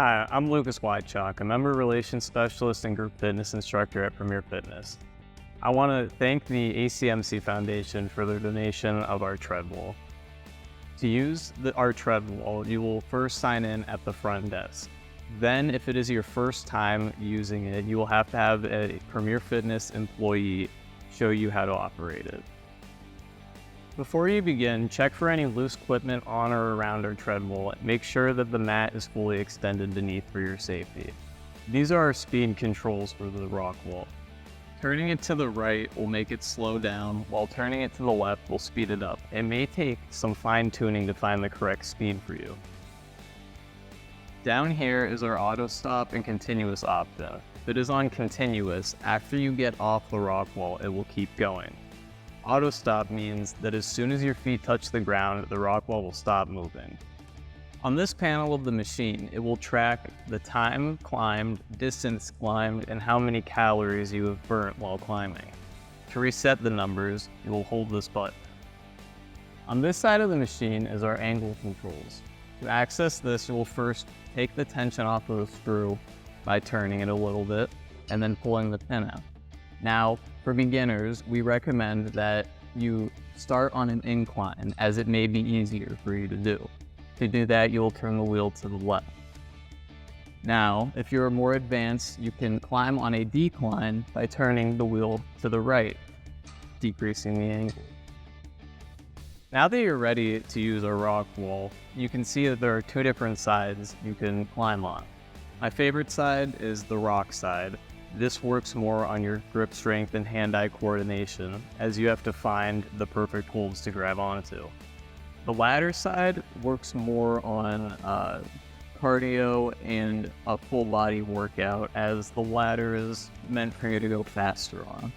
Hi, I'm Lucas Wychalk, a member relations specialist and group fitness instructor at Premier Fitness. I want to thank the ACMC Foundation for their donation of our Treadwall. To use our Treadwall, you will first sign in at the front desk. Then, if it is your first time using it, you will have to have a Premier Fitness employee show you how to operate it. Before you begin, check for any loose equipment on or around our Treadwall and make sure that the mat is fully extended beneath for your safety. These are our speed controls for the rock wall. Turning it to the right will make it slow down, while turning it to the left will speed it up. It may take some fine tuning to find the correct speed for you. Down here is our auto stop and continuous option. If it is on continuous, after you get off the rock wall, it will keep going. Auto stop means that as soon as your feet touch the ground, the rock wall will stop moving. On this panel of the machine, it will track the time climbed, distance climbed, and how many calories you have burnt while climbing. To reset the numbers, you will hold this button. On this side of the machine is our angle controls. To access this, you will first take the tension off of the screw by turning it a little bit and then pulling the pin out. Now, for beginners, we recommend that you start on an incline, as it may be easier for you to do. To do that, you'll turn the wheel to the left. Now, if you're more advanced, you can climb on a decline by turning the wheel to the right, decreasing the angle. Now that you're ready to use a rock wall, you can see that there are two different sides you can climb on. My favorite side is the rock side. This works more on your grip strength and hand-eye coordination, as you have to find the perfect holds to grab onto. The ladder side works more on cardio and a full body workout, as the ladder is meant for you to go faster on.